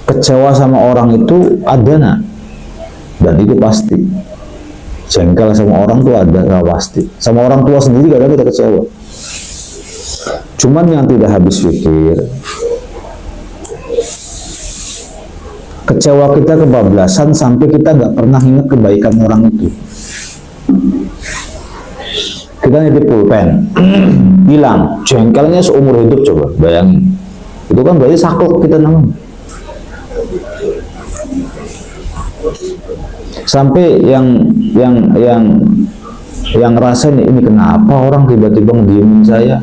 Kecewa sama orang itu ada nak, dan itu pasti. Jengkel sama orang tuh ada, nggak pasti. Sama orang tua sendiri kadang kita kecewa. Cuman yang tidak habis pikir, kecewa kita kebablasan sampai kita nggak pernah ingat kebaikan orang itu. Kita nitip pulpen, hilang, jengkelnya seumur hidup, coba bayangin. Itu kan berarti saklek kita namanya. Sampai yang rasain ini kenapa orang tiba-tiba ngediemin saya?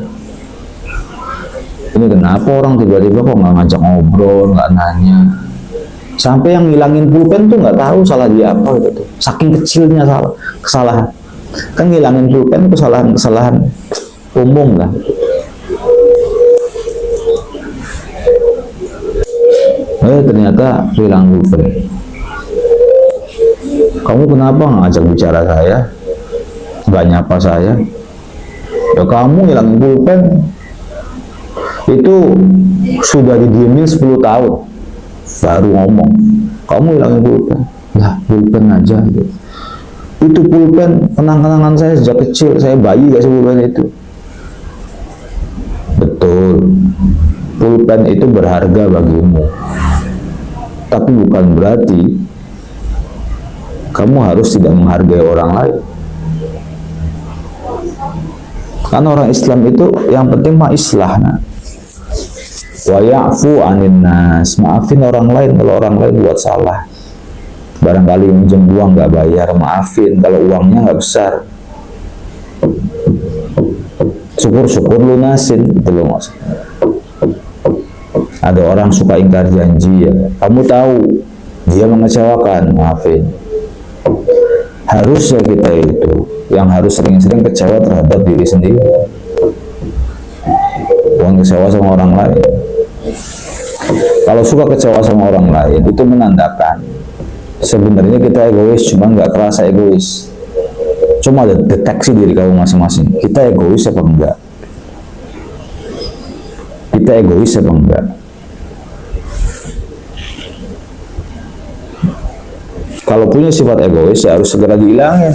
Ini kenapa orang tiba-tiba kok nggak ngajak ngobrol, nggak nanya? Sampai yang ngilangin pulpen tuh nggak tahu salah dia apa gitu. Saking kecilnya kesalahan. Kan ngilangin pulpen kesalahan umum lah. Ternyata hilang pulpen. Kamu kenapa nggak ngajak bicara saya? Nggak nyapa saya? Ya kamu ngilangin pulpen. Itu sudah didiemin 10 tahun. Baru ngomong. Kamu hilangin pulpen. Nah, pulpen aja gitu. Itu pulpen kenang-kenangan saya sejak kecil. Saya bayi kasih pulpen itu. Betul. Pulpen itu berharga bagimu. Tapi bukan berarti kamu harus tidak menghargai orang lain. Karena orang Islam itu yang penting mah islah. Wa ya'fu 'anil nas, maafin orang lain kalau orang lain buat salah. Barangkali minjem uang nggak bayar, maafin kalau uangnya nggak besar. Syukur-syukur lunasin, itu loh maksudnya. Ada orang suka ingkar janji ya, kamu tahu dia mengecewakan, maafin. Harusnya kita itu yang harus sering-sering kecewa terhadap diri sendiri, bukan kecewa sama orang lain. Kalau suka kecewa sama orang lain itu menandakan sebenarnya kita egois, cuma nggak kerasa egois. Cuma deteksi diri kamu masing-masing, kita egois apa enggak? Kita egois apa enggak? Kalau punya sifat egois ya harus segera dihilangin.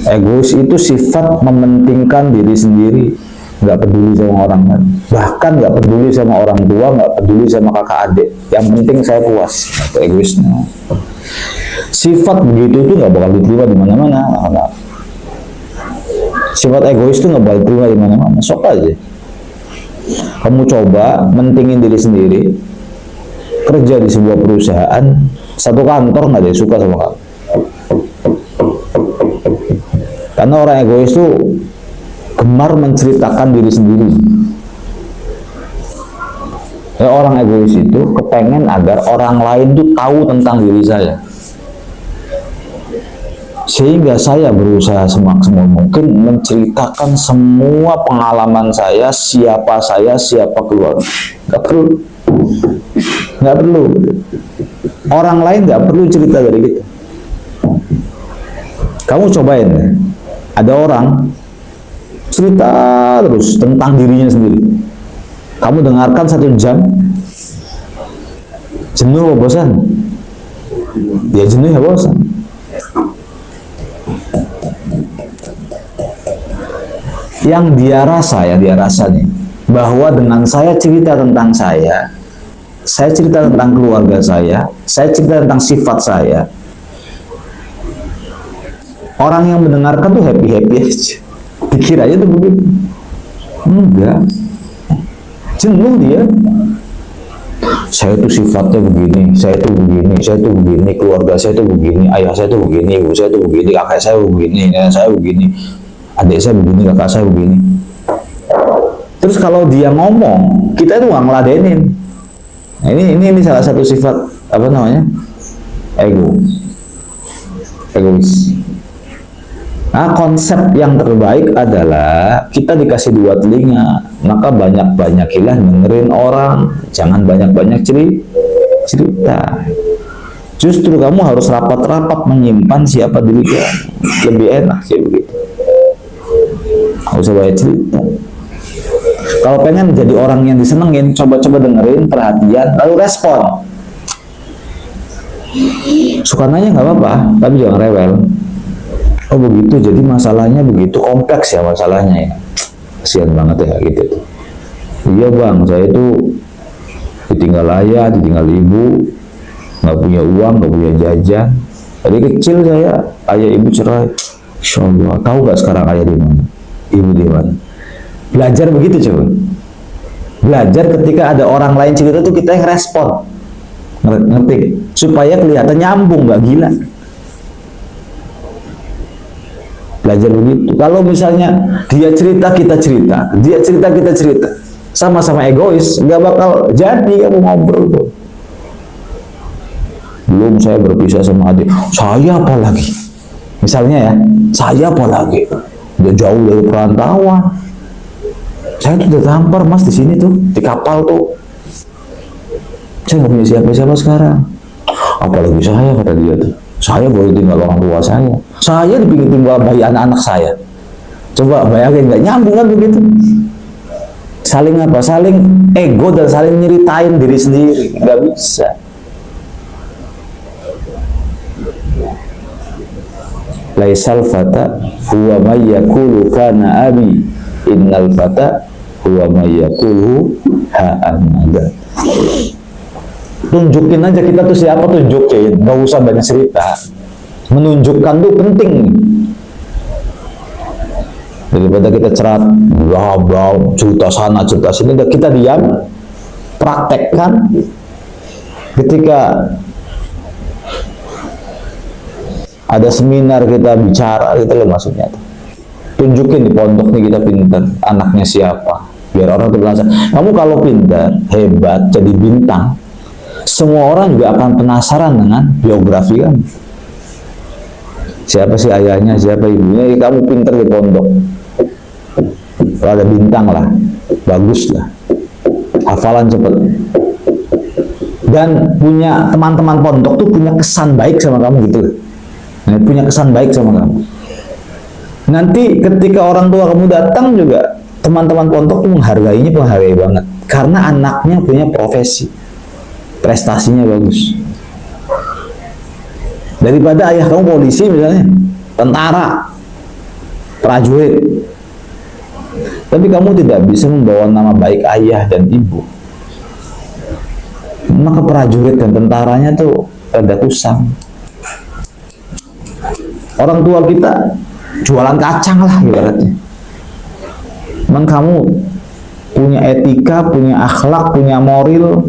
Egois itu sifat mementingkan diri sendiri, nggak peduli sama orang lain, bahkan nggak peduli sama orang tua, nggak peduli sama kakak adik. Yang penting saya puas. Itu egoisnya. Sifat begitu itu nggak bakal diterima di mana-mana. Sifat egois itu nggak bakal diterima di mana-mana. Sok aja. Kamu coba mentingin diri sendiri. Kerja di sebuah perusahaan, satu kantor nggak ada yang suka sama kamu. Karena orang egois itu gemar menceritakan diri sendiri. Ya, orang egois itu kepengen agar orang lain tuh tahu tentang diri saya. Sehingga saya berusaha semaksimal mungkin menceritakan semua pengalaman saya, siapa keluarga. Nggak perlu. Nggak perlu. Orang lain nggak perlu cerita dari kita. Kamu cobain, ada orang cerita terus tentang dirinya sendiri. Kamu dengarkan 1 jam, jenuh atau bosan? Dia jenuh ya bosan. Yang dia rasa nih, bahwa dengan saya cerita tentang saya cerita tentang keluarga saya cerita tentang sifat saya, orang yang mendengarkan tuh happy aja. Dikiranya tuh begitu. Enggak. Jenuh dia. Saya tuh sifatnya begini, saya tuh begini, keluarga saya tuh begini, ayah saya tuh begini, ibu saya tuh begini, kakak saya begini, nenek saya begini, adik saya begini, kakak saya begini. Terus kalau dia ngomong, kita tuh nggak ngeladenin. Nah, ini salah satu sifat apa namanya? Egois. Nah, konsep yang terbaik adalah kita dikasih 2 telinga, maka banyak-banyakilah dengerin orang, jangan banyak-banyak cerita. Justru kamu harus rapat-rapat menyimpan siapa diri kamu, lebih enak kayak begitu. Nggak usah banyak cerita. Kalau pengen jadi orang yang disenengin, coba-coba dengerin, perhatian, lalu respon. Suka nanya nggak apa-apa, tapi jangan rewel. Oh begitu, jadi masalahnya begitu kompleks ya masalahnya ya. Kasian banget ya gitu. Iya bang, saya itu ditinggal ayah, ditinggal ibu, nggak punya uang, nggak punya jajan. Dari kecil saya ayah ibu cerai. Insya Allah, tahu nggak sekarang ayah di mana, ibu di mana? Belajar begitu coba. Belajar ketika ada orang lain cerita tuh kita yang respon, ngerti? Supaya kelihatan nyambung, nggak gila. Belajar begitu. Kalau misalnya dia cerita kita cerita, dia cerita kita cerita, sama-sama egois, nggak bakal jadi kamu ngobrol tuh. Belum saya berpisah sama adik, saya apa lagi? Misalnya ya, saya apa lagi? Udah jauh dari perantauan. Saya tuh udah tampar mas di sini tuh, di kapal tuh. Saya nggak punya siapa-siapa sekarang. Apalagi saya, kata dia tuh. Saya boleh tinggal orang tua saya. Saya dipingin tinggal bayi anak-anak saya. Coba bayangin, nggak nyambung kan begitu? Saling apa? Saling ego dan saling nyeritain diri sendiri. Nggak bisa. Laisal fata huwa may yaqulu kana abi, innal fata huwa may yaqulu ha anada. Tunjukin aja kita tuh siapa, tunjukin, nggak usah banyak cerita. Menunjukkan tuh penting. Daripada kita cerat, bla bla, cerita sana cerita sini, kita diam, praktekkan. Ketika ada seminar kita bicara gitu loh maksudnya. Tunjukin di pondok nih kita pintar, anaknya siapa, biar orang tuh merasa kamu kalau pintar, hebat, jadi bintang, semua orang juga akan penasaran dengan biografi kamu. Siapa sih ayahnya, siapa ibunya, kamu pintar di pondok, kalau ada bintang lah, bagus lah, hafalan cepet. Dan punya teman-teman pondok tuh punya kesan baik sama kamu gitu loh. Punya kesan baik sama kamu. Nanti ketika orang tua kamu datang juga, teman-teman pondok tuh menghargai banget. Karena anaknya punya profesi, prestasinya bagus. Daripada ayah kamu polisi misalnya, tentara, prajurit. Tapi kamu tidak bisa membawa nama baik ayah dan ibu. Maka prajurit dan tentaranya tuh rada kusam. Orang tua kita jualan kacang lah ibaratnya. Memang kamu punya etika, punya akhlak, punya moral,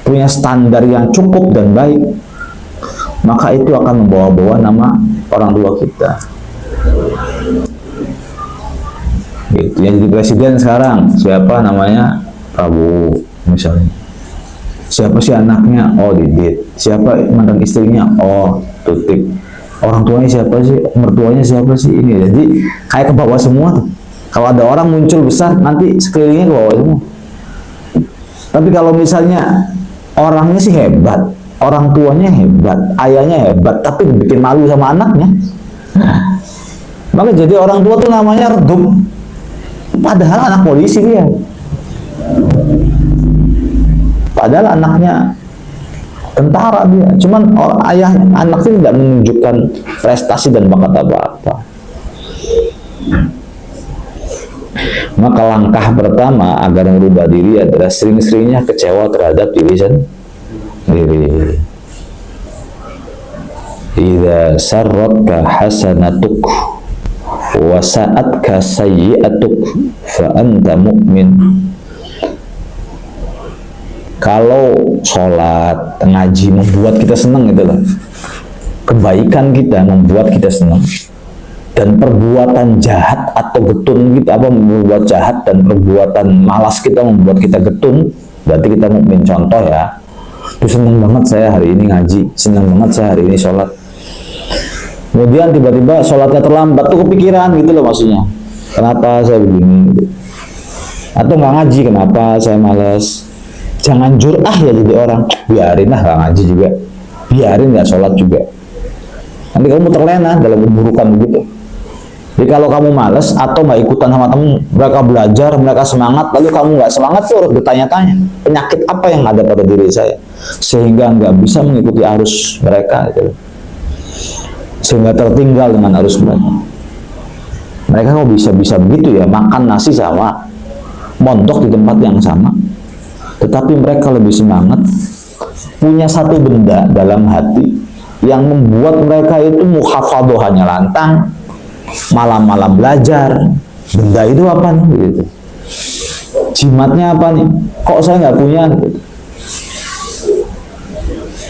punya standar yang cukup dan baik, maka itu akan membawa-bawa nama orang tua kita. Gitu. Yang jadi presiden sekarang siapa namanya? Prabowo misalnya. Siapa sih anaknya? Oh Didit. Siapa mantan istrinya? Oh Tutik. Orang tuanya siapa sih? Mertuanya siapa sih? Ini jadi kayak ke bawah semua tuh. Kalau ada orang muncul besar, nanti sekelilingnya ke bawah semua. Tapi kalau misalnya orangnya sih hebat, orang tuanya hebat, ayahnya hebat, tapi bikin malu sama anaknya, maka jadi orang tua tuh namanya redup. Padahal anak polisi dia. Padahal anaknya tentara dia, cuman ayah anaknya tidak menunjukkan prestasi dan bakat apa-apa. Maka langkah pertama agar merubah diri adalah sering-seringnya kecewa terhadap diri sendiri. Idza sarratka hasanatuk wa sa'atka sayyi'atuk fa anta mu'min. Kalau sholat, ngaji membuat kita senang gitu loh, kebaikan kita membuat kita senang, dan perbuatan jahat atau getun kita membuat jahat, dan perbuatan malas kita membuat kita getun, berarti kita mukmin. Contoh ya, tuh senang banget saya hari ini ngaji, senang banget saya hari ini sholat. Kemudian tiba-tiba sholatnya terlambat, tuh kepikiran gitu loh maksudnya, kenapa saya begini? Atau nggak ngaji, kenapa saya malas? Jangan jur'ah ya jadi orang, biarin lah nggak ngaji juga, biarin nggak sholat juga. Nanti kamu terlena dalam keburukan begitu. Jadi kalau kamu males atau nggak ikutan sama temen, mereka belajar, mereka semangat, lalu kamu nggak semangat, tuh harus bertanya-tanya, penyakit apa yang ada pada diri saya sehingga nggak bisa mengikuti arus mereka, gitu. Sehingga tertinggal dengan arus mereka. Mereka kok bisa begitu ya, makan nasi sama, mondok di tempat yang sama, tetapi mereka lebih semangat, punya satu benda dalam hati yang membuat mereka itu muhafadhohanya lantang, malam-malam belajar. Benda itu apa nih? Gitu. Jimatnya apa nih? Kok saya nggak punya? Gitu.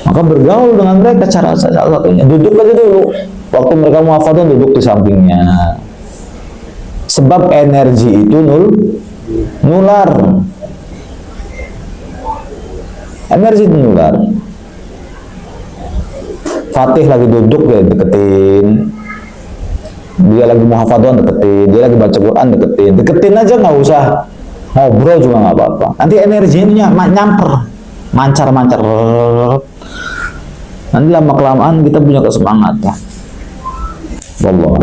Maka bergaul dengan mereka, cara salah satunya duduk aja dulu. Waktu mereka muhafadhoh, duduk di sampingnya. Sebab energi itu nular. Energi itu nular. Fatih lagi duduk, ya deketin. Dia lagi muhafadhah, deketin. Dia lagi baca Quran, deketin aja, nggak usah ngobrol juga nggak apa-apa. Nanti energinya nyamper, mancar. Nanti lama kelamaan kita punya kesemangatan. Wallah.